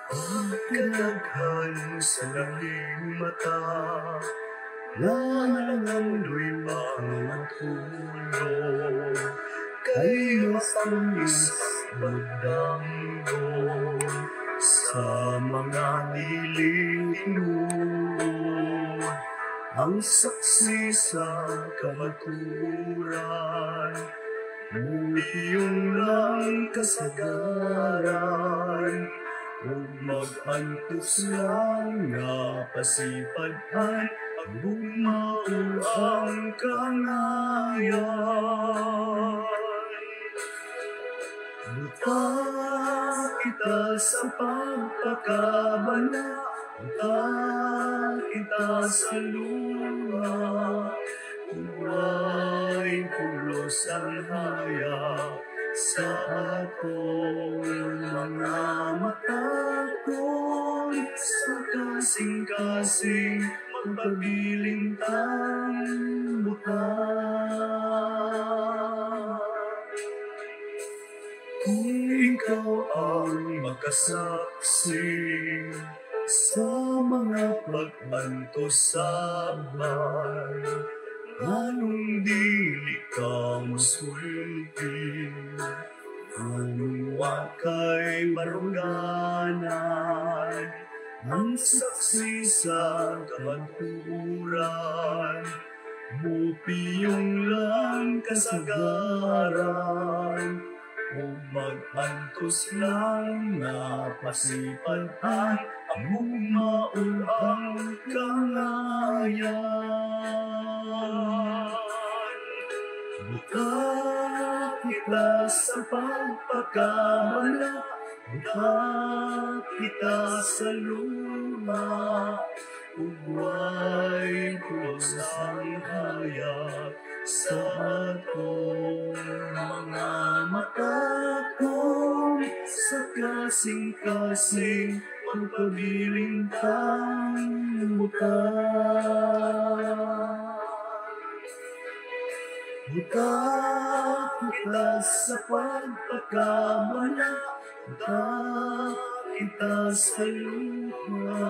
Pagkalaghan sa langing mata, nangangandoy mga tulong, kay masamis magdanggol sa mga nililinuon, ang saksi sa kamaturan, ngunit yung lang kasagaran. Huwag mag-antos lang na pasipadhan, ang bumao ang kangayan. Buta kita sa pagpakabala, buta kita sa luha, buhay pulos ang hayag sa atong mga mata ko'y sa kasing-kasing magpabilintang buta. Kung ikaw ang makasaksi sa mga pag-antos sa bay, anong dili ka musulti, anong wakay maruganan, ang saksi sa kabanturan, mupiyong lang kasagaran, o mag-antos lang na pasipadhan, ang bumaon ang kangayan. Buta kita sa pagpakabala, buta kita sa luma, buhay pulos ang hayag sa atong mga mata kung sa kasing-kasing magpabilintang buta. Buta kita sa pagpakabala, buta kita sa luha,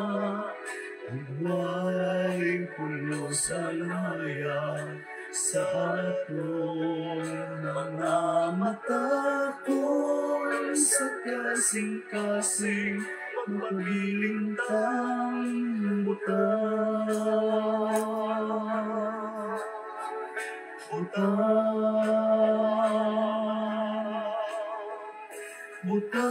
buhay pulos ang hayag sa atong mga mata kung sa kasing-kasing magpabilintang buta. Buta, buta.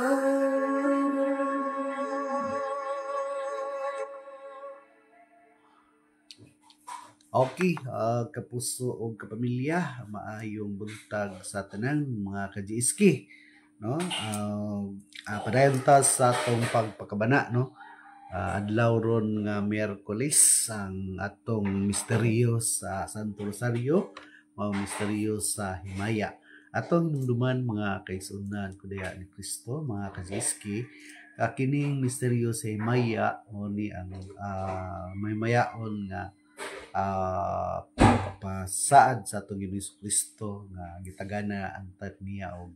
Okay, kapuso o kapamilya, maayong buntag sa tanan mga ka-GSK, no? Padayon ta sa atong pagpakabana, no? Adlaw ron nga Miyerkules ang atong misteryo sa Santo Rosario, mga misteryo sa Himaya. Atong hinumduman mga kaigsunan kudaya ni Kristo, mga ka-GSK, kining misteryo sa Himaya mo ni ang may mayaon nga pasaad sa atong Ginoong Kristo nga gitagana ang tat niya og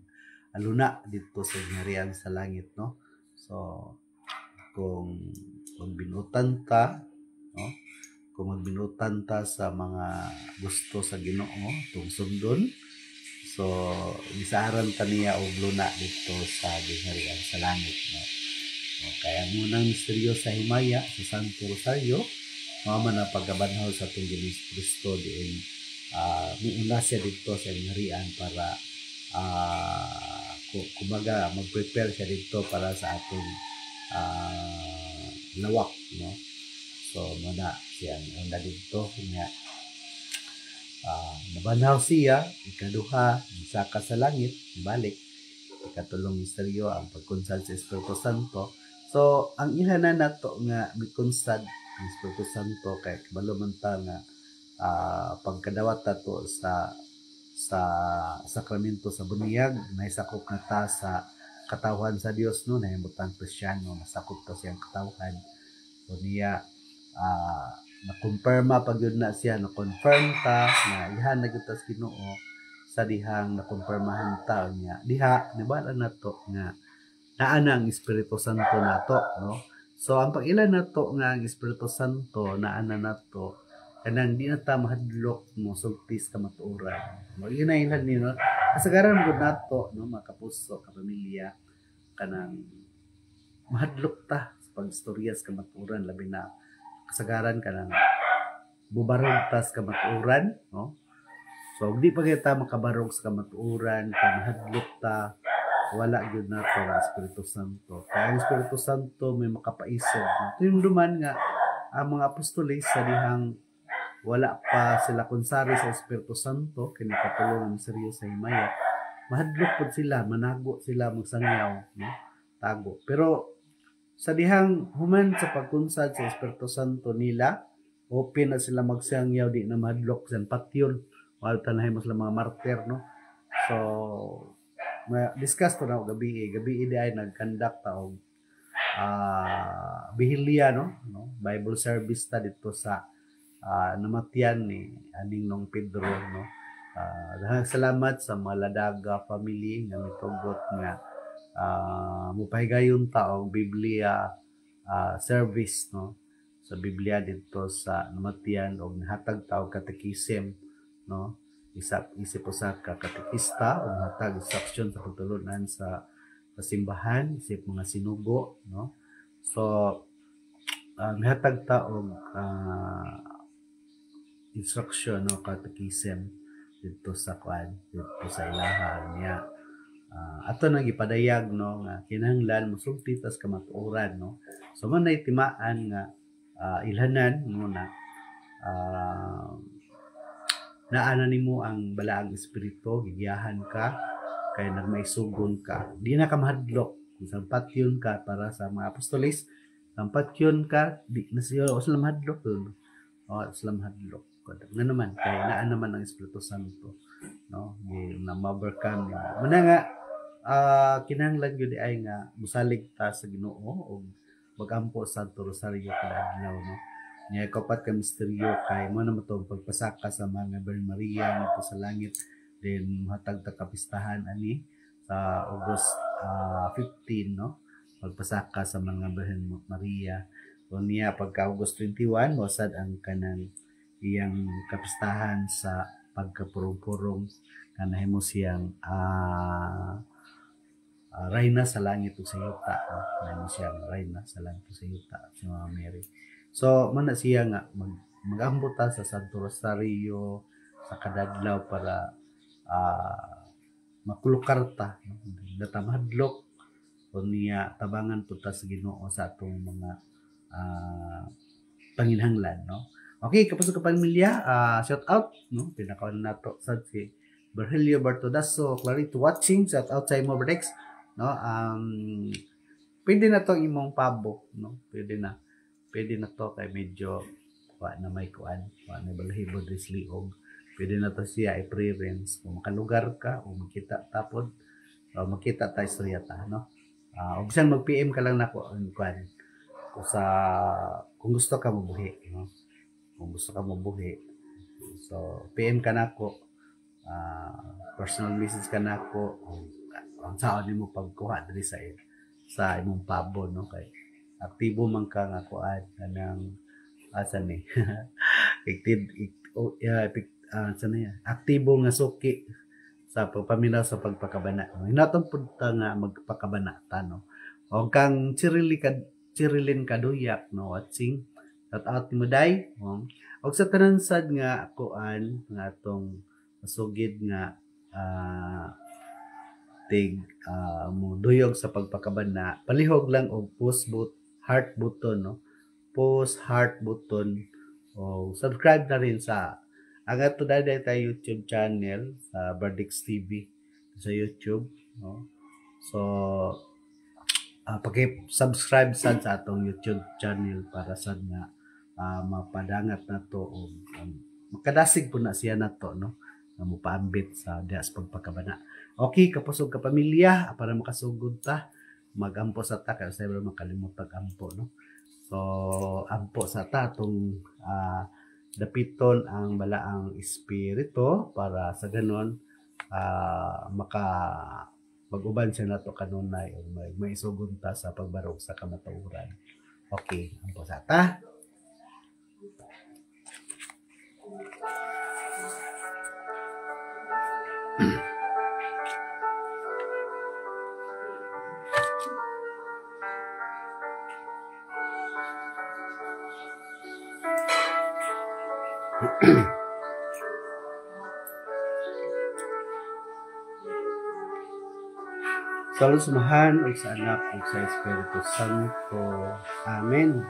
aluna dito sa hinarian sa langit, no? So kung magbinutan ta, no? Kung magbinutan ta sa mga gusto sa Ginoo tung sundon, so gisaran ta niya og luna dito sa ginharian sa langit, no? So, kaya munang misteryo sa Himaya sa Santo Rosario, man ang pagkabanhaw sa atong Ginoong Kristo diin miuna siya dito sa hinarian para kumaga mag-prepare siya dito para sa atong lawak, no? So muna siya unda dito nga nabanhaw siya, ikaduha saka sa langit balik, ikatulong misteryo ang pagkonsad sa Espiritu Santo. So ang ihanan nato nga mikonsad ang Espiritu Santo kay kabalo man ta nga pagkadawat nato sa sakramento sa bunyag naisakop na ta sa katawhan sa Dios no nahimutang Kristiyano nasakop ta siyang katawhan so niya na-confirma pag yun na siya na-confirm ta na ihan na gyud ta sa Ginoo sa dihang na-confirmahan ta niya diha nibala na to nga naa na ang Espiritu Santo nato no so ang pag-ilan nato nga ang Espiritu Santo naa na nato kanang di na ta mahadlok mo sultis ka matuoran mo yun na ilan ni no kasagaran gud nato no mga kapuso kapamilya kanang mahadlok ta sa pagstorya sa kamatuoran labi na kasagaran kanang bubarog ta sa kamatuoran no so di pa kita makabarog sa kamatuoran mahadlok ta wala gyud nato ang Espiritu Santo kaya ang Espiritu Santo may makapaisog no duman nga ang mga apostoles sa dihang wala pa sila konsari sa Espiritu Santo kini katulungan seryo sa himaya mahadlok pud sila manago sila magsangyaw no tago pero sa dihang human sa pagkunsad sa Espiritu Santo nila open na sila magsangyaw di na mahadlok sa patyon wala tanahay mo sila mga martir no so discuss to na gabi di ay nag-conduct ta og bihilya no Bible service ta dito sa namatyan ni aning nong Pedro no salamat sa Maladaga family nga mitugot nga mupahigayon ta og Biblia service no sa Biblia dito sa namatyan og hatag ta og katekism no isip sa katekista o hatag instruction sa pagtulunan sa simbahan isip mga sinugo no so hatag ta og instruction no katekism dito sa dito sa ilaha niya ato nang ipadayag no nga kinahanglan mosulti tas kamatuoran no so man nay timaan nga ilhanan no na naana nimo ang balaang espiritu gigiyahan ka kay nagmaisugon ka di na ka mahadlok kung patyon ka para sa mga apostoles patyon ka di na siya o sila mahadlok o sila mahadlok nga naman kay naan naman ang Espiritu Santo no na ma-overcome muna nga kinahanglan gyud ay nga musalig ta sa Ginoo og magampo sa Santo Rosario kada adlaw no niya kapat ka misteryo kay mo na matong pagpasaka sa mga Birhen Maria nito sa langit then hatag ta kapistahan ani sa August 15 no pagpasaka sa mga Birhen Maria so niya pagka August 21 wasad ang kanang iyang kapistahan sa pagkapurong-purong kanahimo siyang reyna sa langit ug sa yuta no siyang reyna sa langit ug sa yuta si Mama Mary. So, man na siya nga, mag-ambot ta sa Santo Rosario sa kadadlaw para makulukar ta. Data mahadlok o niya tabangan po ta sa Ginoo sa atong mga panginhanglan. No? Okay, kapag sa kapamilya, shout out. No? Pinakawan na to sa si Virgilio Bartodaso, Clarito watching, shout out sa imo Brex. No? Pwede na to imong pabo. No? Pwede na to kay medyo na may kuan, na balahibo this liog. Pwede na to siya i-preference kung makalugar ka o makita tapod o makita tayo istorya ta no. Og bisan mag-PM ka lang nako kuan kung gusto ka mabuhi no. Kung gusto ka mabuhi. So PM ka nako personal message ka nako ang saan mo pagkuha diri sa imong pabo no kay aktibo man ka nga kuan kanang asa ni aktibo nga suki sa pagpaminaw sa pagpakabana hinatong punta nga magpakabana ta no o kang Cirilin Kaduyak no watching shout out mo day og sa tanan sad nga kuan nga atong masugid nga mo duyog sa pagpakabana palihog lang og heart button no post heart button o subscribe na rin sa agad to dahil tayo YouTube channel sa Bardix TV sa YouTube no so paki-subscribe sad sa atong YouTube channel para sad nga mapadangat na to o makadasig po na siya na to no na mopaambit sa dias pagpakabana Okay, kapusog ka pamilya, para makasugod ta, magampo sa ta, kaya sabi makalimot pag-ampo, no? So, ampo sa ta, itong dapiton ang balaang espiritu, para sa ganon, mag-uban siya na to kanunay, o may isugon ta sa pagbarog sa kamatuoran. Okay, ampo sa ta. Sa Lusumahan, o sa Anak, o sa Espiritu Santo. Amen.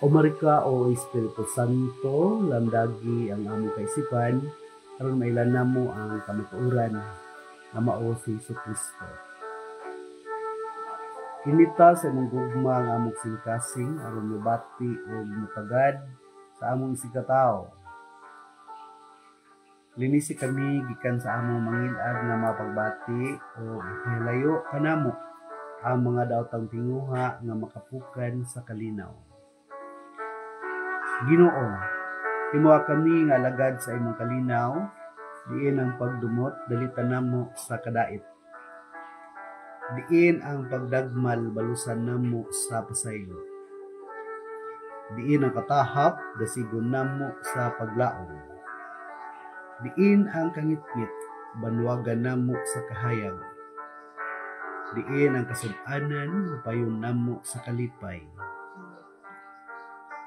O marika o Espiritu Santo, lamdagi ang among kaisipan, karon mailan namo ang kamatuoran na mao si Jesucristo. Inita sa imong gugma ang among singkasing aron mabati o mutagad sa among isigkatawo. Linisi kami gikan sa among mangilad nga mapagbati o hilayo kanamo ang mga daotang tinguha nga makapukan sa kalinaw. Ginoo, himuha kami nga alagad sa imong kalinaw, diin ang pagdumot dalitan namo sa kadait. Diin ang pagdagmal balusan namo sa pasaylo. Diin ang katahap dasigon namo sa paglaom. Diin ang kangitngit banwagan namo sa kahayag. Diin ang kasud-anan payon namo sa kalipay.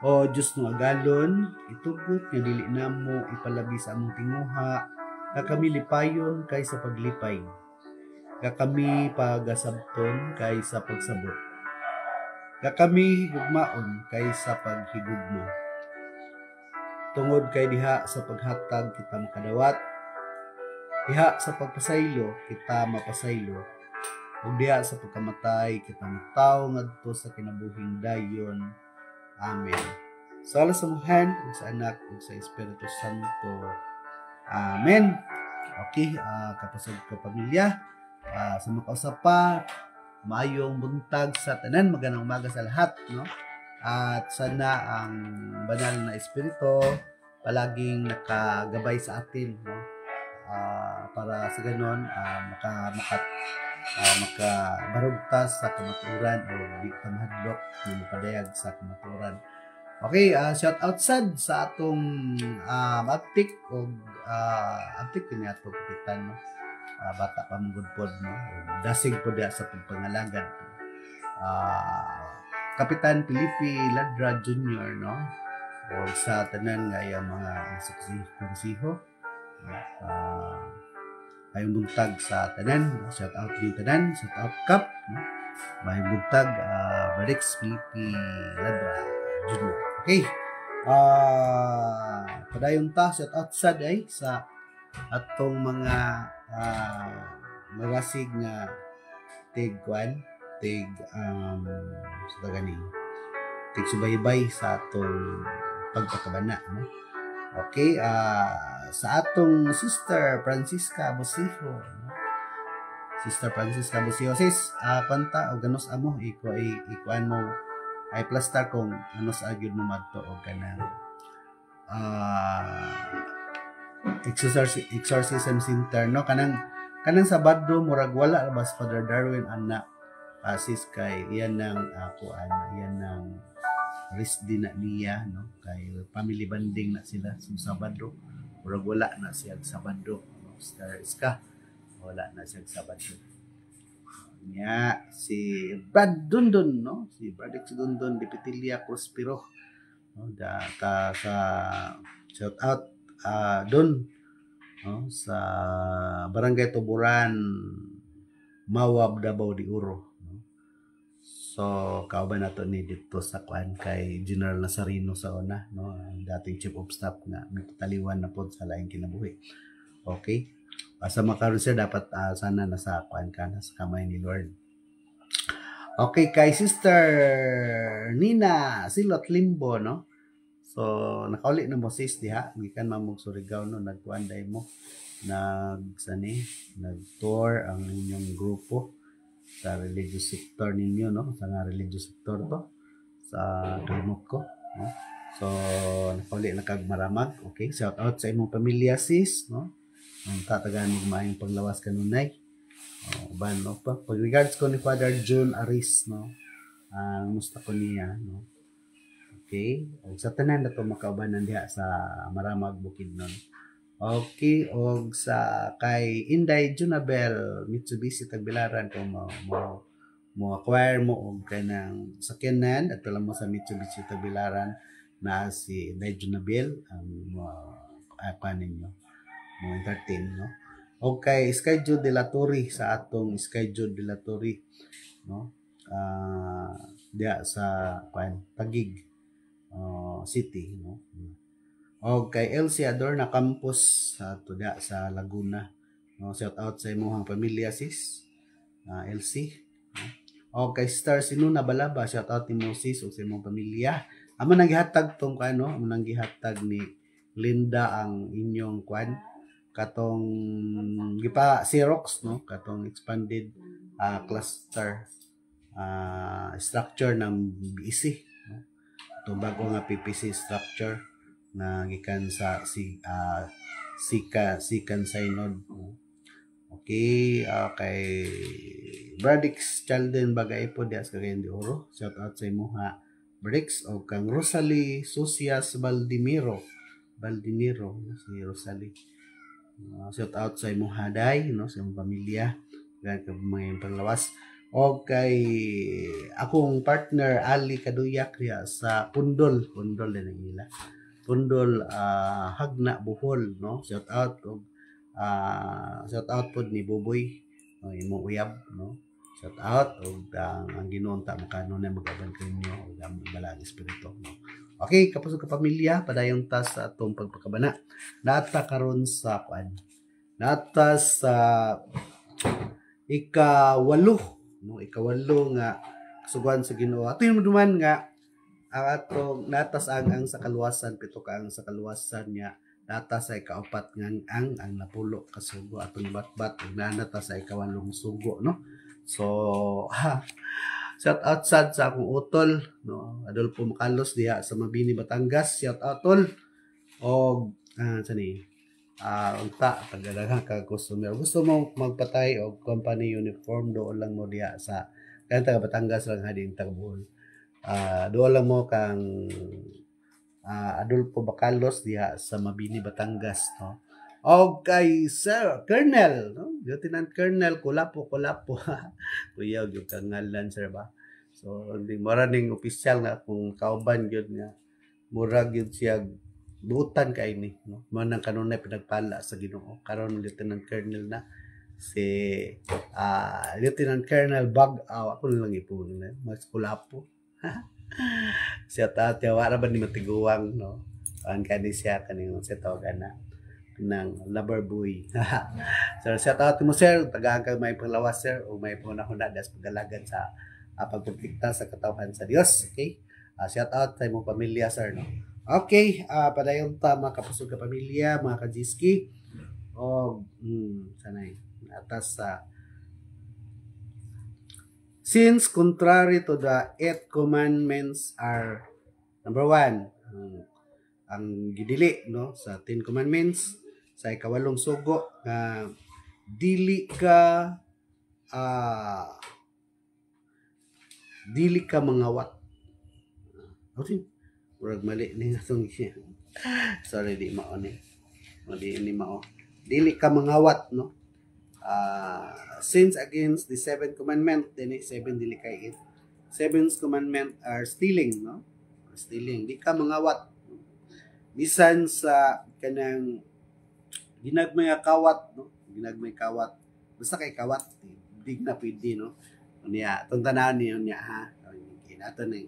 O Diyos no agalon, itugot nga dili namo ipalabi sa among tinguha, nga kami lipayon kay sa paglipay. Nga kami pagasabton kay sa pagsabot. Nga kami higugmaon kay sa paghigugma. Tungod kay diha sa paghatag kita makadawat, diha sa pagpasaylo kita mapasaylo, ug diha sa pagkamatay kita mataw ngadto sa kinabuhing dayon. Amen. Sa Lusumahan, ug sa Anak, ug sa Espiritu Santo. Amen. Okay, kapasog ka pamilya, sa makausap pa, maayong buntag sa tanan, magandang umaga sa lahat, no? At sana ang banal na Espiritu palaging nakagabay sa atin, no? Para sa ganon, makabarugtas sa kamatuoran o di kamahadlok na mapadayag sa kamatuoran. Okay, shout out sad sa atong aptik o aptik kini ato kapitan, no? Bata pa mong pod, no? Dasig po dia sa pagpangalagan. Kapitan Felipe Ladra Jr., no? O sa tanan nga yung mga konsiho. Ayong buntag sa tanan, shout out din tanan, shout out Kap, no? May buntag Barix Felipe Ladra Jr. Okay, padayong ta, shout out sad ay sa atong mga magasig nga tig subaybay sa atong pagpakabana, no? Okay, sa atong Sister Francisca Bosiho, no? Sister Francisca Bosiho, sis, kwanta o ganos amo ikuan mo ay plastar kung anos agyud mo madto o kanang exorcism center, no? Kanang Sabado murag wala bas Father Darwin anak sis kay iyan ng iyan ng rest din na niya, no? Kay family banding na sila sa Sabado, murag wala na siya Sabado, no? Star Iska wala na siya Sabado niya. Si Brad Dundon, no? Si Bradix Dundon Dipitilia Prospero, no? Sa shout out doon, no? Sa Barangay Tuburan, Mawab, Davao de Oro, no? So kauban nato ni dito sa kuan kay General Nazarino sa una, no? Ang dating chief of staff nga nagtaliwan na pod sa laing kinabuhi. Okay, sa makaron siya dapat sana nasa kuan ka, nasa kamay ni Lord. Okay, kay Sister Nina Silot Limbo, no? So So nakauli na mo sis diha, gikan mamog Surigao no, nagkuanday mo nag-tour ang inyong grupo sa religious sector ninyo, no? Sa nga religious sector to sa Dulmok ko, no? So nakauli na kag maramag. Okay, shout out sa imong pamilya sis, no? Ang tataganig maayong panglawas kanunay. Ban no pa pag regards ko ni Father June Aris, no? Musta ko niya, no? Okay, sa tanan na to makaubanan diha sa Maramag Bukidnon. Okay, og sa kay Inday Junabel Mitsubishi Tagbilaran kung mo acquire mo og kanang sakyanan at lang mo sa Mitsubishi Tagbilaran na si Inday Junabel ang apa ninyo mo entertain, no? Okay, Sky Jude de la Torre sa atong Sky Jude de la Torre, no? Diya sa Taguig City, no? O kay Elsie Adorna Campus sa tuda sa Laguna, no? Shout out sa imong pamilya sis, Elsie, no? O kay Star Sinuna Balaba, shout out nimo sis ug sa imong pamilya. Amo nang gihatag tong amo nang gihatag ni Linda ang inyong katong gipa Xerox, no? Katong expanded cluster structure ng BEC, no? Ito bago nga PPC structure na gikan sa Sikan Synod. Okay, kay Bradix Chalden bagay po dias Cagayan de Oro. Shout out sa imo ha, Bradix. O kang Rosalie Sucias Baldimiro si Rosalie. Shout out sa imo haday, no, sa imong pamilya, gan ka mga panglawas. O kay akong partner Ali Kaduyak diya sa Pundol din ang ila. Pundol Hagna Bohol, no? Shout out pod ni Boboy, no, imong uyab, no? Shout out og ang Ginoon ta makano na magaban kanyo og ang balang espiritu, no? Okay, kapusog ka pamilya, padayon ta sa atong pagpakabana. Nata karon sa nata sa ikawalo, no? Ikawalo nga kasugan sa Ginoo. Ato yung duman nga ang atong natas ang sa kaluwasan, pito ka ang sa kaluwasan niya, natas sa ikaapat nga ang napulo kasugo atong batbat ug nanata sa ikawalong sugo, no? So shout out sad sa akong utol, no, Adolfo Macalos diha sa Mabini, Batangas. Shout out tol. Og unta tagadaghang ka customer gusto mo magpatay og company uniform, doon lang mo diha sa taga Batangas lang hading taga Bohol. Doon lang mo kang Adolfo Bacalos diha sa Mabini, Batangas, no? O kay Sir Colonel, no? Lieutenant Colonel Kulapo kuya yung kangalan sir ba? So hindi mura ning official nga kung kauban gyud nga mura gyud siya buutan kay ni, no? Mo nang kanunay pinagpala sa Ginoo karon Lieutenant Colonel na si Lieutenant Colonel ako na lang ipon na mas Kulapo. Siya tatya wala ba ni matiguang, no? Ang kani siya kaning sa tawagan na ng lover boy. So shout out mo sir, tagaan kag may panglawas sir o may panahon das pagalagan sa pagprotekta sa katawhan sa Dios. Okay, shout out sa imong pamilya sir, no? Okay, padayon ta mga kapusog ka pamilya, mga kajiski, o sanay atas sa since contrary to the 8 commandments are number 1, ang gidili, no, sa 10 commandments sa ikawalong sugo nga dili ka mangawat. Okay, murag mali ni atong sorry di mao ni mao dili ka mangawat, no? Sins against the 7th commandment, then 7 dili kay 8. 7th commandment are stealing, no? Stealing, di ka mangawat. Bisan sa kanang ginagmay kawat, no? Ginagmay kawat. Basta kay kawat, di na pwede, no? Unya, itong tanaw niyo niya, ha? Nato nang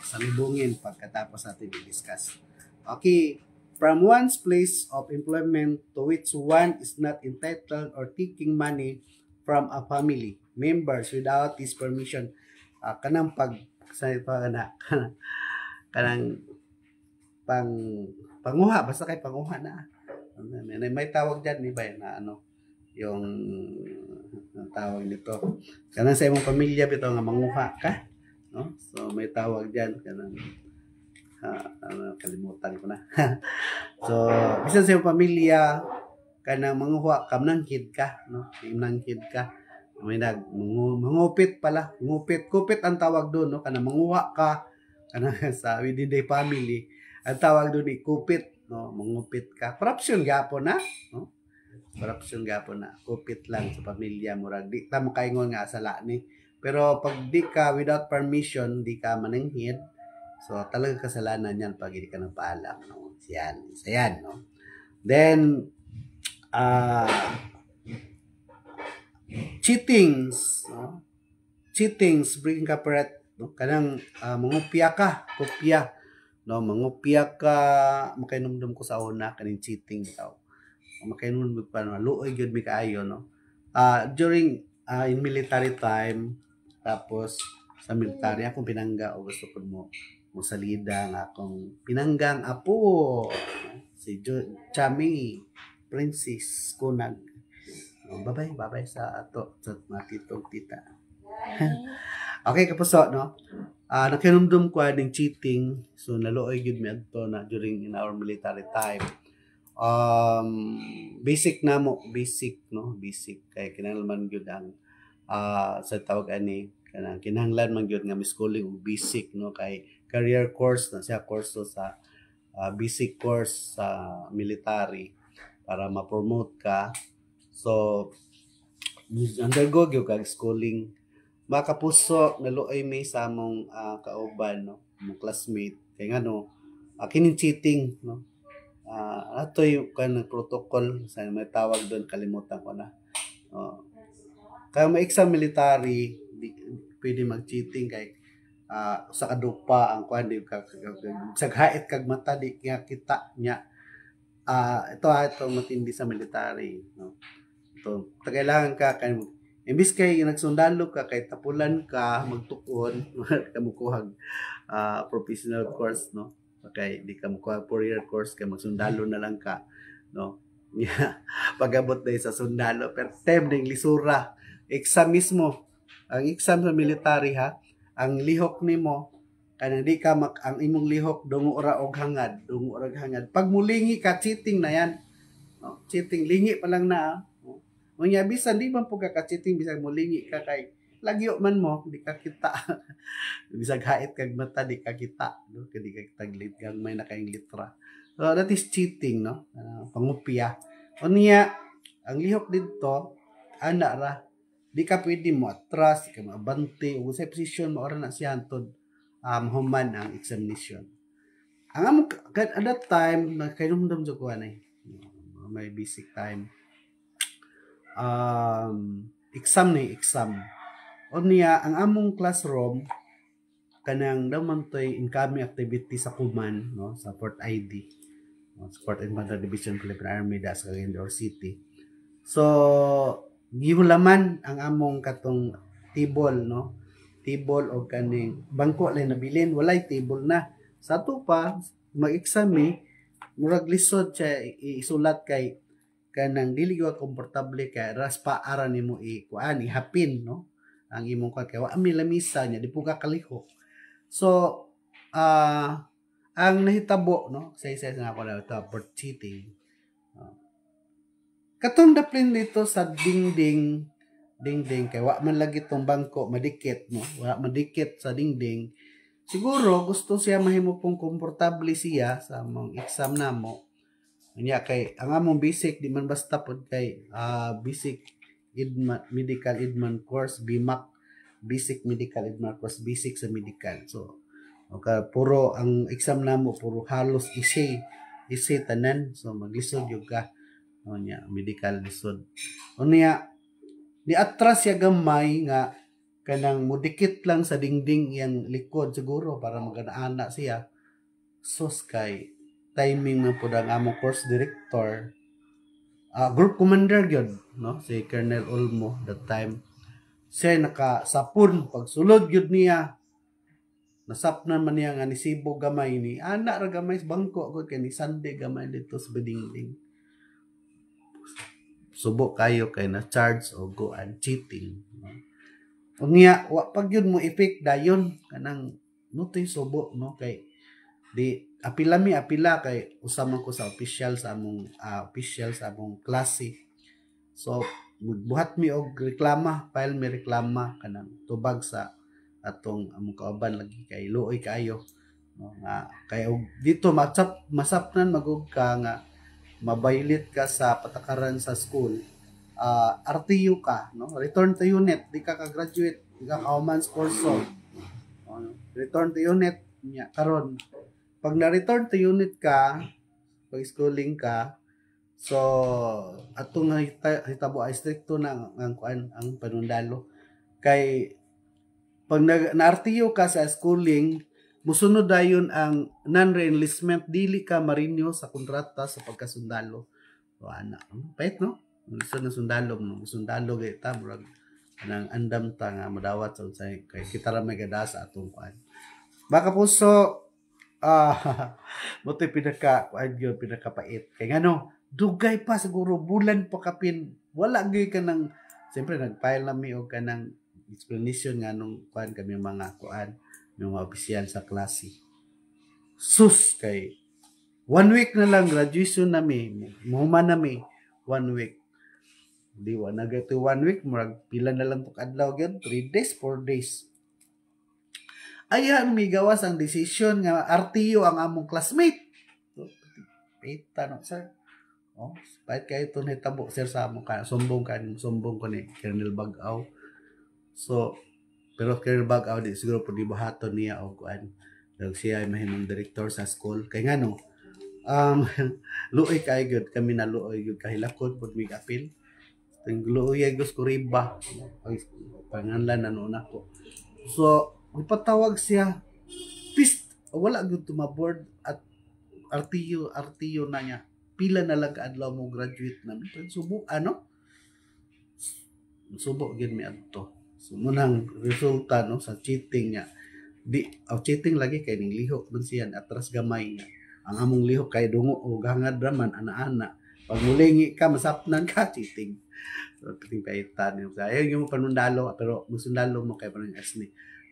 salubungin pagkatapos natin i-discuss. Okay, from one's place of employment to which one is not entitled or taking money from a family members without his permission. Kanang kanang panguha, basta kay panguha na. May tawag diyan ni ba na ano, yung ang tawag nito. Kanang sa imong pamilya bitaw nga manguha ka, no? So may tawag diyan kanang kalimutan ko na. So bisan sa imong pamilya kanang manguha ka nanghid ka, no? Nanghid ka. May mangupit pala, kupit ang tawag doon, no? Kanang manguha ka kanang sa within the family. Ang tawag doon ni kupit, no? Mangupit ka. Corruption gapon na, no? Corruption gapon na. Kupit lang sa pamilya murag di ta makaingon nga sala ni. Pero pag di ka without permission, di ka mananghid. So talaga kasalanan 'yan pag hindi ka nagpaalam, no? Yan, no? Then cheatings, no? Cheatings bring corporate, no? Kanang mangupya ka, kopya, no? Mangupya ka, makainomdom ko sa una kaning cheating daw. Makainomdom pa no, luoy gyud mi kaayo, no? During in military time, tapos sa military akong pinangga o gusto ko mo salida nga akong pinanggang apo si Chami Princess Kunag. Babay sa ato sa mga titong tita. Okay, kapuso, no? Nakinumdum ko ng cheating. So, naluoy yun mi adto na during in our military time. Basic na mo. Basic, no? Basic. Kaya kinahanglan yun ang sa tawag ani. Kinahanglan man yun nga may schooling o basic, no? Kay career course na siya. Course sa basic course sa military para ma-promote ka. So, undergo yung kag schooling. Mga kapuso, naluoy may sa among kauban, no? Mong classmate. Kaya nga, no, kining cheating, no? Ato yung kanang protocol, sa may tawag doon, kalimutan ko na. Kaya may exam military, pwede mag-cheating kay sa kadupa ang kuan di saghait kag mata di kaya kita niya. Ito matindi sa military, no? Ito, kailangan ka kay imbis kay nagsundalo ka kay tapulan ka magtukon ka mukuhag professional course, no? Kay di ka mukuhag 4-year course kay magsundalo na lang ka, no? Pagabot dai sa sundalo per term ning lisura exam mismo ang exam sa military ha ang lihok nimo kanang di ka ang imong lihok dungo ra og hangad pag mulingi ka cheating na yan, no? Cheating lingi pa lang na. Unya bisan di man po ka cheating bisan mulingi ka kay lagyo man mo di ka kita. Bisag hait kag mata di ka kita, no? Kadi ka taglit gang may nakaing litra. So that is cheating, no? Pangupya. Unya ang lihok didto ana ra di ka pwede mo atras, di ka maabante o sa position mo ora na siya antod human ang examination. Ang among at that time nagkainumdum jud ko anay may basic time exam unya ang among classroom kanang naman toy incoming activity sa Kuman, no? Sa Port ID, no? Port Infantry Division Philippine Army das Cagayan City. So gihulaman ang among katong table, no? Table o kaning bangko lay nabilin walay table na sa to pa mag-exam murag lisod siya isulat kay kanang dili ka komportable kay raspa ara nimo kuan ihapin, no? Ang imong kay wa mi lamisa nya di po ka kalihok. So ang nahitabo, no? Sa na ako na ito for cheating. Katong daplin dito sa dingding kay wa man lagi tong bangko madikit, no? Wa madikit sa dingding. Siguro gusto siya mahimo pong komportable siya sa among exam namo. Unya kay ang among basic di man basta pod kay basic medical idman course BMAC, basic medical idman course, basic sa medical. So puro ang exam namo puro halos essay tanan, so maglisod yung ka unya medical lisod. Unya di atras siya gamay nga kanang mudikit lang sa dingding iyang likod siguro para magana-ana siya. Sus kay timing na pud ang among course director group commander gyud, no? Si Colonel Olmo that time siya nakasapon pagsulod gyud niya nasapnan man niya nga ni Sibo gamay ni ana ra gamay sa bangko ko kay ni Sunday gamay dito sa bedingding. Subo kayo kay na charge o go and cheating. No? Unya wa pag yun mo effect dayon kanang nutoy subo no kay di apila kay usama ko sa official sa among klase. So buhat mi og reklama, file mi reklama kanang tubag sa atong among kauban lagi kay luoy kaayo no nga kay og dito masapnan magug ka nga mabaylit ka sa patakaran sa school. RTU ka no, return to unit, di ka graduate, di ka kauman sa kurso. Return to unit nya karon pag na-return to unit ka, pag schooling ka, so atong hitabo ay stricto na ang panundalo kay pag na-RTO ka sa schooling musunod dayon ang non-reenlistment dili ka marinyo sa kontrata sa pagkasundalo. So ana, pait no? Gusto na sundalo kay ta murag nang andam ta nga madawat sa unsay kay kita ra may gada sa atong kuan. Baka puso motoy pinakapait kay ngano dugay pa siguro bulan pa kapin wala gyud ka nang siyempre nag-file na mi og kanang explanation nga nung kuan kami mga kuan yung mga opisyal sa klase. Sus kay 1 week na lang graduation nami muhuman nami 1 week. Di wa na gato 1 week murag pila na lang pug adlaw gyud 3 days 4 days. Ayan migawas ang decision nga RTO ang among classmate. Pita no sir. Oh, pait kay ito hitabo sir sa among ka sumbong ko ni Colonel Bag-aw. So pero Colonel Bag-aw di siguro pud ibahaton niya og kuan. Dahil siya ay mahimong director sa school kay ngano luoy kay gyud kami na luoy gyud kahilakod pud mig apil. Luoy gyud ko riba. Panganlan ano nako. So ipatawag siya pist wala gyud tumabord at RTO na niya pila na lang kaadlaw mo graduate na subo subo gyud mi adto so munang resulta no sa cheating niya cheating lagi kay ning lihok man siya atras gamay niya ang among lihok kay dungo og hangad raman ana-ana pag mulingi ka masapnan ka cheating so ting kaitan niyo ayaw yung panundalo pero musundalo mo kay parang asni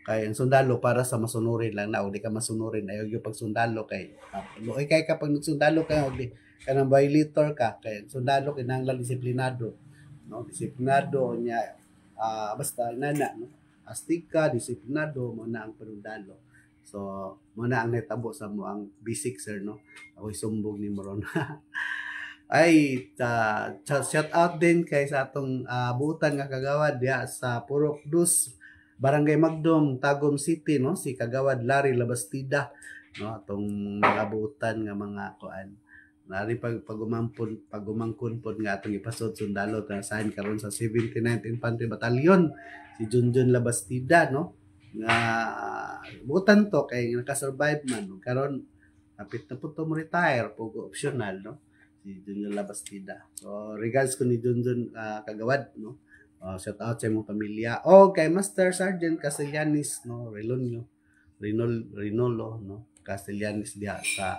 kay ang sundalo para sa masunurin lang na o di ka masunurin ayaw yung pagsundalo kay luoy kay kapag nagsundalo ka o di kanang violator ka kay sundalo kinahanglan disiplinado no disiplinado nya basta nana no astig ka disiplinado mo na ang panundalo so mo na ang netabo sa mo ang basic sir no ako'y sumbong ni moron ay shout out din kay sa atong buutan nga kagawad diha sa Purok Dus Barangay Magdom, Tagum City, no? Si Kagawad Larry Labastida, no? Atong nagabutan nga mga kuan. Nari pagumangkon pod nga atong ipasod sundalo tasahan karon sa 79th Infantry Battalion si Junjun Labastida, no? Nga butan to kay naka-survive man karon kapit na po to mo retire pug optional, no? Si Junjun Labastida. So regards ko ni Junjun Kagawad, no? Shout out sa imong pamilya. Kay Master Sergeant Castellanis no Rinolo no Castellanis diha sa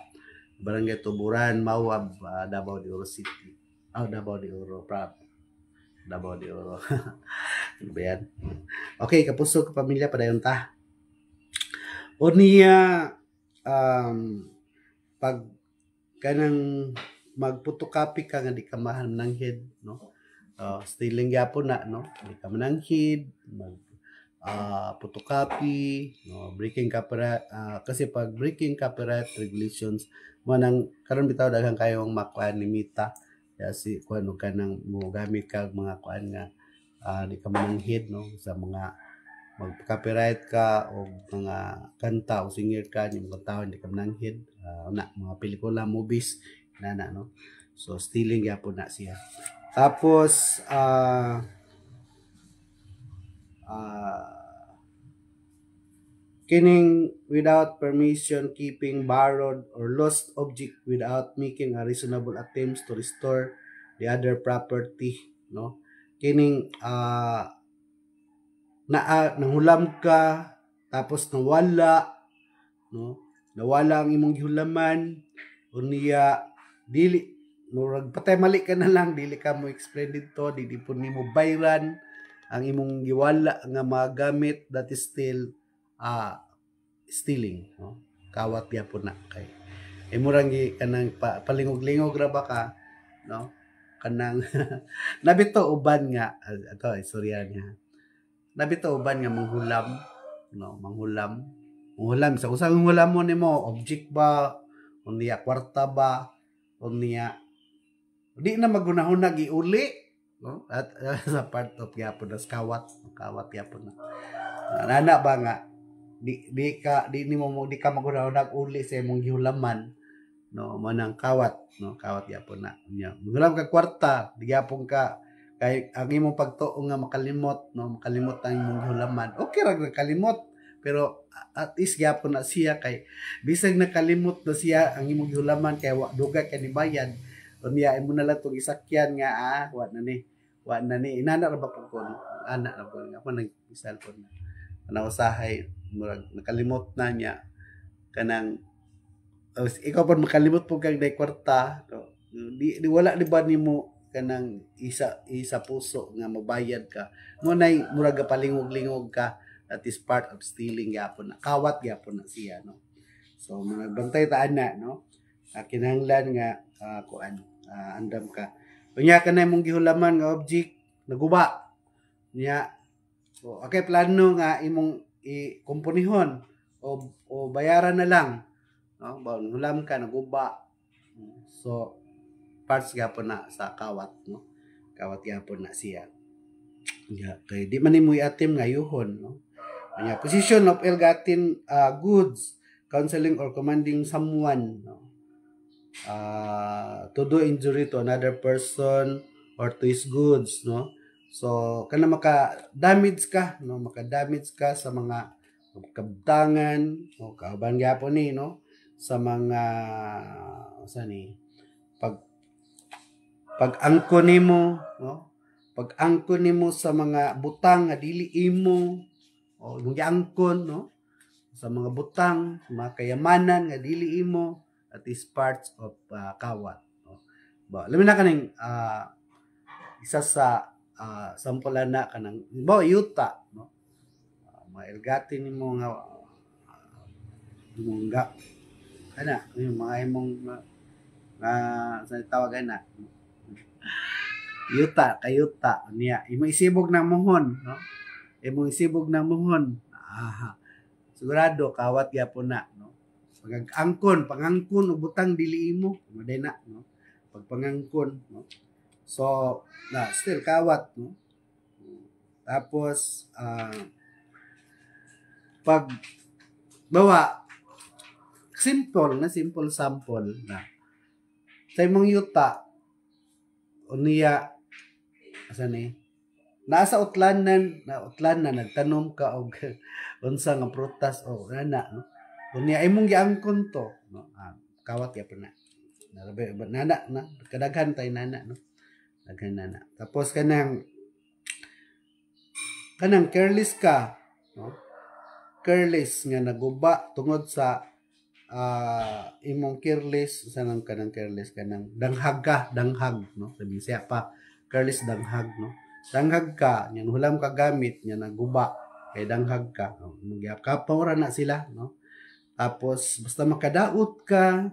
Barangay Tuburan, Mawab, Davao de Oro City. Davao de Oro Davao de Oro. Bayan. Okay, kapuso ka pamilya padayon ta. O niya pag kanang magputokopy ka nga di ka mananghid no. Stealing yapon na no di ka mananghid mag photocopy no breaking copyright kasi pag breaking copyright regulations mo nang karon bitaw daghang kayong makuan limita si kuno kanang mo gamit kag mga kuan nga di ka mananghid no sa mga mag-copyright ka o mga kanta o singer ka yung mga tao hindi ka mananghid mga pelikula movies na no so stealing yapon na siya. Tapos kining without permission keeping borrowed or lost object without making a reasonable attempts to restore the other property no kining nangulam ka tapos nawala no, nawala ang imong gihulaman unya dili murag patay mali ka na lang, dili ka mo explain dito, dili po nimo bayran ang imong giwala nga mga gamit, that is still stealing, no? Kawat gyapon na kay murang kanang palingog-lingog ra ba ka, no? Kanang nabito uban nga ato istorya niya. Nabito uban nga manghulam, no, manghulam sa usang hulam mo nimo, object ba, unya kwarta ba, unya di na magunahon giuli, no? At sa part of gyapon as kawat gyapon na. Nana ba nga di ka magunahon uli sa imong gihulaman, no, manang kawat, no, kawat gyapon na. Unya manghulam ka kwarta, di gyapon ka kay ang imong pagtuo nga makalimot, no, makalimot ang imong gihulaman. Okay ra kalimot, pero at least gyapon na siya kay bisag nakalimot na siya ang imong gihulaman kay dugay ka ni bayad. Unya imo na lang tong isakyan nga wa na ni inana ra ba pud ko, ana ra pud ako nag-cellphone na usahay murag nakalimot na niya kanang ikaw pud makalimot pud kag day kwarta, no? Di wala di ba nimo kanang isa puso nga mabayad ka mo nay murag palingog-lingog ka, that is part of stealing gyapon na, kawat gyapon na siya, no? So magbantay ta ana, no, kinahanglan nga andam ka unya ka na imong gihulaman nga object naguba nya, so okay plano nga imong ikomponihon o bayaran na lang, no, hulam ka naguba, so parts gyapon na sa kawat, no, kawat gyapon na siya. Yeah, kay di man nimo iatim nga yuhon, no. Nya position of ill-gotten goods, counseling or commanding someone, no, to do injury to another person or to his goods, no. So kana maka-damage ka, no, maka-damage ka sa mga kabtangan o kauban gyapon ni, no, sa mga pag-angkon nimo, no, pag-angkon nimo sa mga butang nga dili imo o giangkon, no, sa mga butang, mga kayamanan nga dili imo, at is parts of kawat, no. Ba lamin na kaning isa sa sampulan na kanang yuta, no, mailgati nimo nga imong kana yung mga imong sa tawagan na kayuta niya imong isibog ng muhon, no, imong isibog ng muhon, sigurado kawat gyapon na, no. Pangangkon og butang dili imo maday na, no, pagpangangkon, no, so still kawat, no. Tapos pag bawa simple sample na sa imong yuta unya asa ni nasa utlanan nagtanom ka og unsa nga prutas o ana, no, unya imong giangkon to, no, kawat gyapon na nana na kadaghan tay nana, no, daghan nana. Tapos kanang careless ka, no, careless nga naguba tungod sa imong careless kanang careless kanang danghag, no, sabi siya pa careless danghag, no, danghag ka nya hulam ka gamit nya naguba kay danghag ka, no, magyakapaw na sila, no. Tapos basta makadaot ka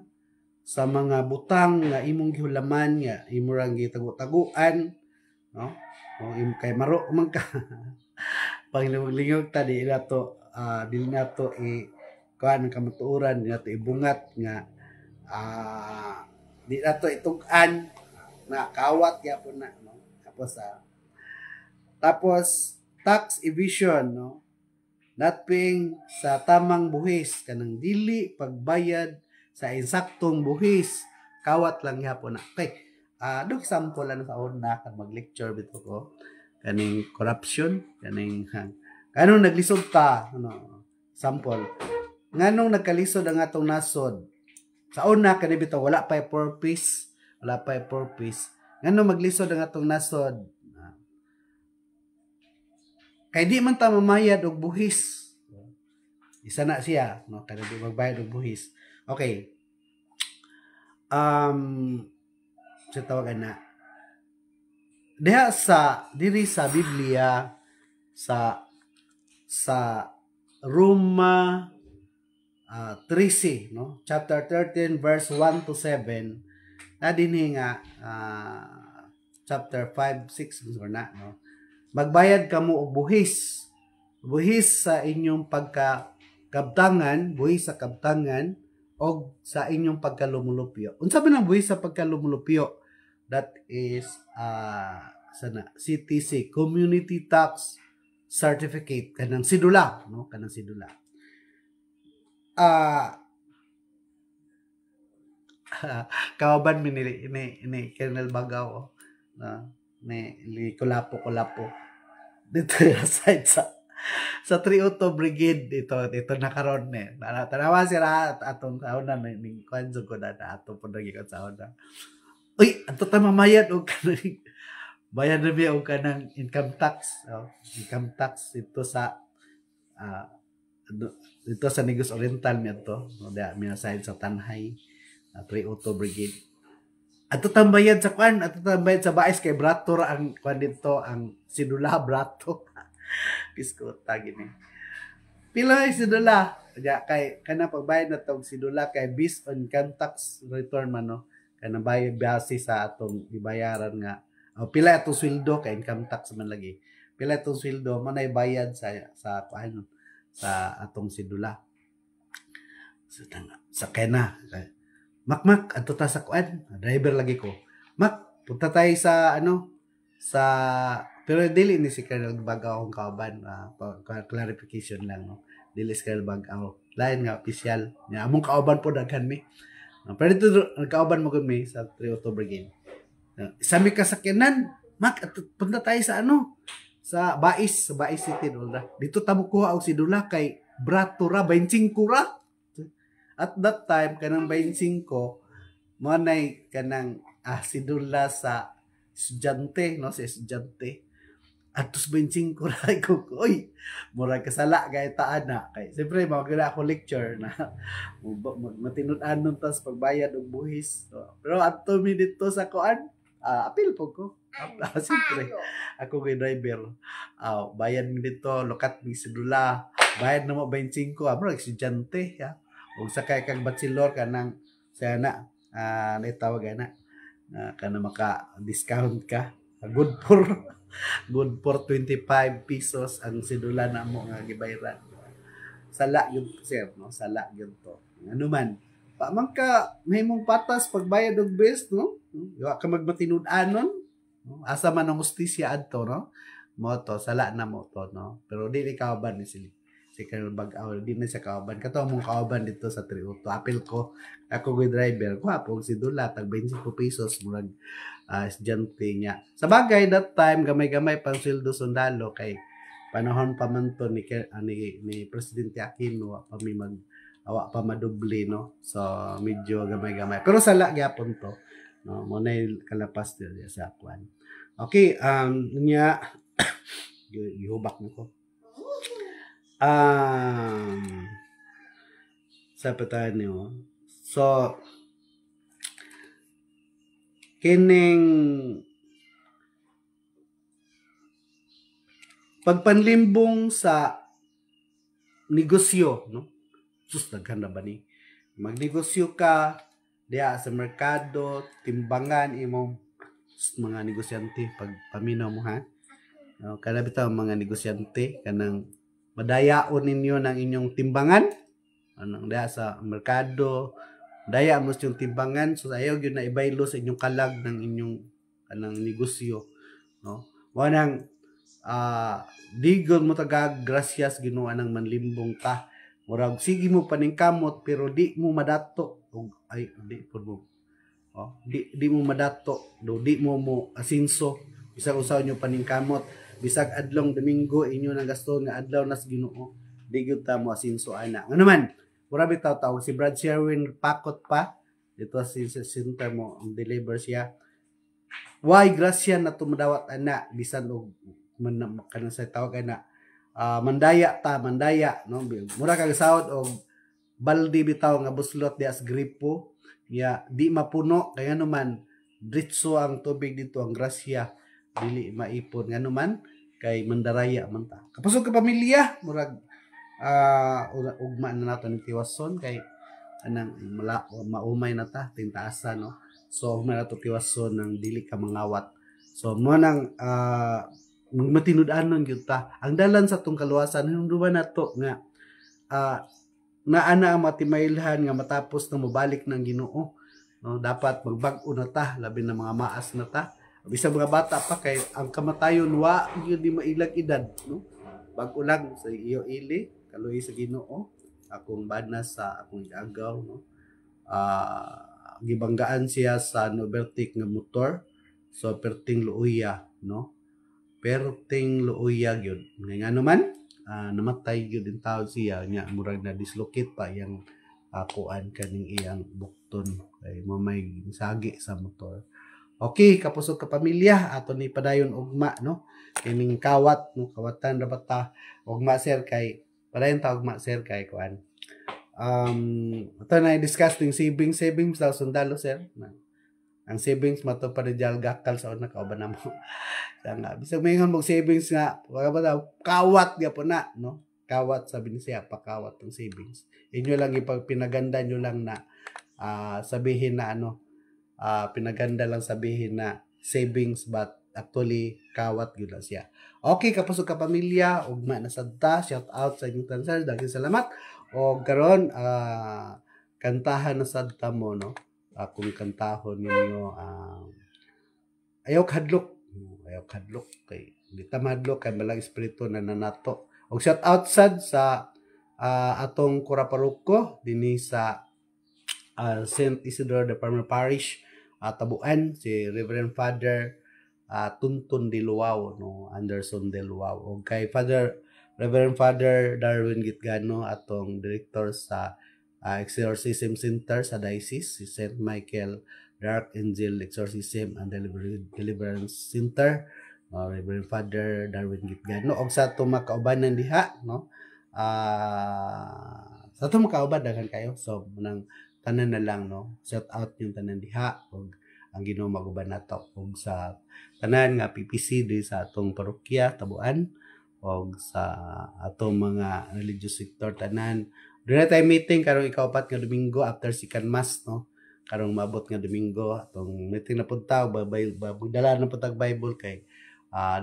sa mga butang nga imong gihulaman nga imo rang gitago-taguan, no, o kay maro man ka panglingog-lingog ta dili nato kuan kamatuoran, di nato ibungat nga di nato itug-an na kawat gyapon na, no. Tapos tax evasion, no, not paying sa tamang buhis, kanang dili pagbayad sa insaktong buhis, kawat lang gyapon na. Okay, dog sample lang sa una kan mag-lecture bito ko kaning corruption, kaning kanong naglisod ta, ano, sample nganong nagkalisod ang atong nasod sa una kani bitaw wala pa purpose nganong maglisod ang atong nasod kay di man ta mamayad og buhis, Isa na siya, no? Kada di magbayad og buhis. Okay. Sa tawagan na. Diha sa diri sa Biblia sa Roma 13, no? Chapter 13 verse 1 to 7 na dinhi nga chapter 5 6 or na, no? Magbayad kamo og buhis sa inyong pagkakabtangan, buhis sa kabtangan o sa inyong pagkalumulupyo. Unsa ba nang buhis sa pagkalumulupyo? That is sana CTC, Community Tax Certificate, kanang sidula, no? Kanang sidula. Kawaban mi ni Colonel Bagaw, ni Kulapo dito side sa 302 Brigade ito nakaron ni tanawa sila atong sauna ning kanso ko na ato po nagi ka sauna. Uy, ato ta mamayad og kanang bayad na biya og kanang income tax dito sa Negros Oriental mi ato, no, mi side sa Tanhay 302 Brigade. Ato tambayad sa kwan, ato tambayad sa bais kay Brato ra ang kwan dito, ang sidula Brato. Piskota gini. Pila ay sidula? Kay kana pagbayad na tong sidula kay based on income tax return man, no. Kana bayad base sa atong ibayaran nga. Pila atong sweldo kay income tax man lagi. Pila atong sweldo man ay bayad sa kwan sa atong sidula. Sa kena. Mak, ato ta sa kuan, driver lagi ko. Mak, punta tayo sa pero dili ni si Colonel Bagaw akong kauban, clarification lang, no. Dili si Colonel Bagaw. Lain nga official. Nya among kauban po daghan mi. Pero dito kauban mo gud mi sa 302 Brigade. Isa mi kasakyanan, mak, punta tayo sa sa Bais City, no. Dito ta mo kuha og sidula kay Brato ra 25 ra. At that time, kanang 25, mo nay kanang sidula sa estudyante, no? Sa estudyante. At tos 25 ray ko, oy, mura kasala kay taan na. Kay, siyempre, magkala ako lecture na matinud-an nun tas pagbayad og buhis. So, pero ato mi dito sa kuan, apil po ko. Siyempre, ako kay driver. Bayad mi dito, lokat mi sidula. Bayad na mo 25, mura estudyante, ya. Ug sakay kag bachelor kanang sana naitawag na kana maka-discount ka. Good for 25 pesos ang sidula na mo nga gibayaran. Sala gyud sir, no? Sala gyud to. Ano man, pa man ka mahimong patas pagbayad og best, no? Wa ka magmatinud-anon, no? Asa man ang hustisya adto, no? Mo to sala na mo to, no? Pero dili kauban ni si Colonel Bagaw, di na siya kauban. Kato mong kauban dito sa 302. Apil ko, ako good driver. Kuha po, si Dula, tag 25 pesos, murag estudyante niya. Sa bagay, that time, gamay-gamay pang sweldo sundalo, kay panahon pa man to ni Presidente Aquino, pa awa pa madubli, no? So, medyo gamay-gamay. Pero sala gyapon to, no? Muna yung kalapas nila sa akwan. Okay, niya, gihubak mo ko. Sa patahan niyo. So, kining pagpanlimbong sa negosyo, no? Sus, daghan na ba ni? Magnegosyo ka diya sa merkado, timbangan imong mga negosyante pag paminaw mo, ha? No, kana bitaw mga negosyante kanang madayaon ninyo ng inyong timbangan anong diya sa merkado, daya mo yung timbangan, so ayaw yun na ibaylo sa inyong kalag ng inyong kanang negosyo, no? Wanang digol mo tagag gracias Ginoo nang manlimbong ka, murag sige mo paningkamot pero di mo madato ay di pud mo di mo madato di mo asinso bisag usaw nyo paningkamot, bisag adlong Domingo inyo nang gaston nga adlaw nas Ginoo, di gyud ta mo asinso ana. Ano man, mura bitaw tawag si Brad Sherwin pakot pa dito si center mo ang deliver siya. Why grasya na tumadawat ana bisan og kanang sa tawag ana mandaya ta, mandaya, no? Mura kag sahod og baldi bitaw nga buslot diya sa gripo, ya di mapuno kaya naman diretso ang tubig dito, ang grasya dili maipon nga naman kay mandaraya man ta. Kapusog ka pamilya, murag ugma na nato ni tiwason kay anang maumay na ta tintaasa, no? So ugma na to tiwason ng dili ka mangawat. So mo nang matinud-anon gyud ta. Ang dalan sa tong kaluwasan hinumduman nato nga na ana ang matimailhan nga matapos na mobalik ng Ginoo, no? Dapat magbag-o na ta, labi na mga maas na ta. Bisa mga bata pa kay ang kamatayon wa gyud di mailag edad, no? Bag-o lang sa iyo ili kaluhi sa Ginoo. Akong bana sa akong agaw, no? Gibanggaan siya sa Noveltic nga motor. So perting luuya, no? Perting luuya gyud. Nga naman namatay gyud din tao siya nya murag na dislocate pa iyang kuan kaning iyang bukton kay mamay sagi sa motor. Okay, kapusog ka pamilya ato ni padayon ugma, no? Kining kawat, no? Kawatan ra bata ugma sir kay padayon ta ugma sir kay kuan. Ato na i-discuss ting savings daw sundalo sir. Ang savings mato pa rin gakal sa una kauban na mo. Nga, bisag may mong savings nga, wala ba daw, kawat nga po na, no? Kawat, sabi ni siya, pakawat ng savings. Inyo lang pinaganda nyo lang na sabihin na pinaganda lang sabihin na savings but actually kawat yun lang siya. Okay, kapusog ka pamilya, ugma na sadta, shout out sa inyong tansal, daghang salamat. O karon kantahan na sadta mo, no? Kung kantahon ninyo ayaw kadlok kay di ta madlok kay balang espiritu na nanato. Og shout out sad sa atong Kuraparuko dinhi sa St. Isidore the Palmer Parish, Tabuan, si Reverend Father Tuntun de Luao, no? Anderson de Luao, og kay Reverend Father Darwin Gitgano, atong director sa Exorcism Center sa Diocese, si St. Michael Dark Angel Exorcism and Deliverance Center, Reverend Father Darwin Gitgano, og sa ato makaubanan diha, no? Sa ato makauban daghan kayo, so nang tanan na lang, no? Shout out yung tanan diha og ang Ginoo maguban nato og sa tanan nga PPC di sa atong parokya Tabuan og sa atong mga religious sector tanan. Doon na tayo meeting karong ikaapat nga Domingo after second mass, no? Karong mabot nga Domingo atong meeting na punta dala na puntag Bible kay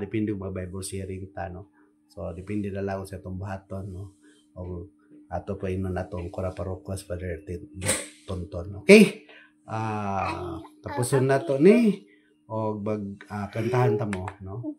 depende ba Bible sharing ta, no? So depende na lang sa atong buhaton, no? O ato pa inon atong Kuraparokos Father Tonton. Okay? Tapuson na to ni og kantahan ta mo, no?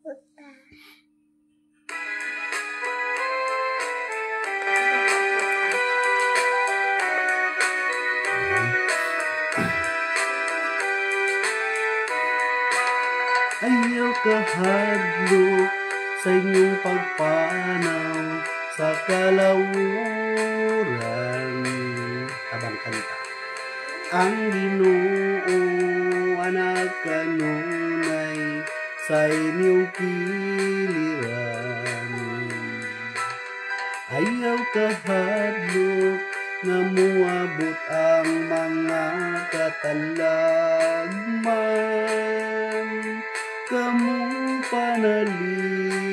Ayaw kahadlok sa inyong pagpanaw sa kalawuran. Habang kanta. Ang Ginoo anak kanunay sa inyong piliran. Ayaw kahadlok nga muabot ang mga katalagman. Kamu panalipdan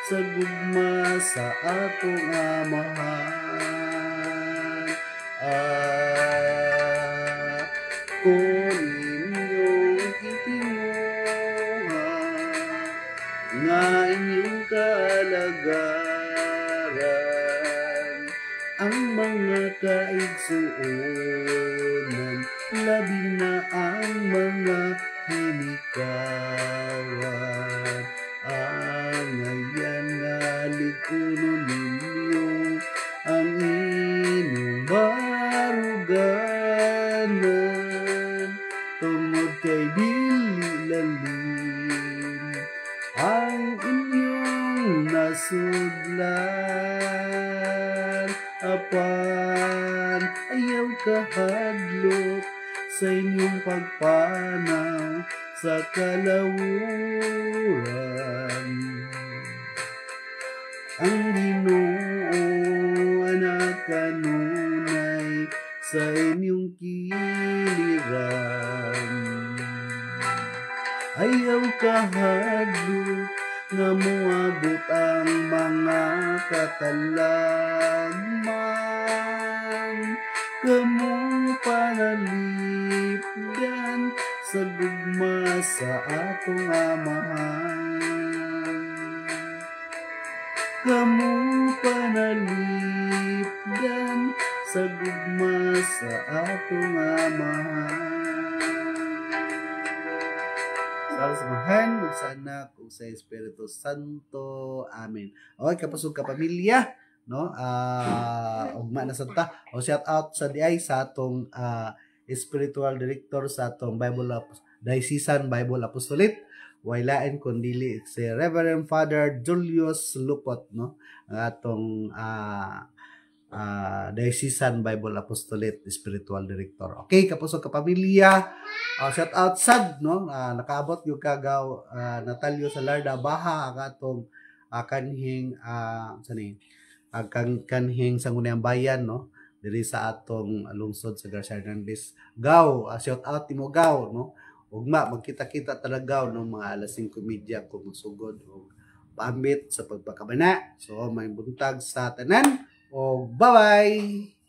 sa gugma sa atong amahan. Kung inyong itinguhan nga inyong kalagaran, ang mga kaigsuonan, labi na ang mga hinikawan. Ngayon nga likunon ninyo ang inyong baruganan, tungod kay dili lalim ang inyong nasudlan. Apan ayaw kahadlok sa inyong pagpanaw sa kalawuran. daw kahadlo nga moabot ang mga katalagman. Kamu panalipdan sa gugma sa atong amahan. Kamu panalipdan sa gugma sa atong amahan. Sa Amahan, ug sa Anak, ug sa Espiritu Santo. Amen. Okay, kapusog ka pamilya, no? Ugma na santa. O shout out sa DI sa atong spiritual director sa atong Diocesan Bible Apostolate. Wailain kundili si Reverend Father Julius Lupot, no? Ang atong Diocesan Bible Apostolate Spiritual Director. Okay, kapusog ka pamilya. Shout out sad, no? Nakaabot yung kagaw Natalio Salarda Baha ang atong kanhing kanhing sangguniang bayan, no? Diri sa atong lungsod sa Garcia Hernandez. Gaw, shout out timo gaw, no? Ugma magkita-kita talaga no mga alas 5:30 kung magsugod og paambit sa pagpakabana. So may buntag sa tanan. O bye-bye!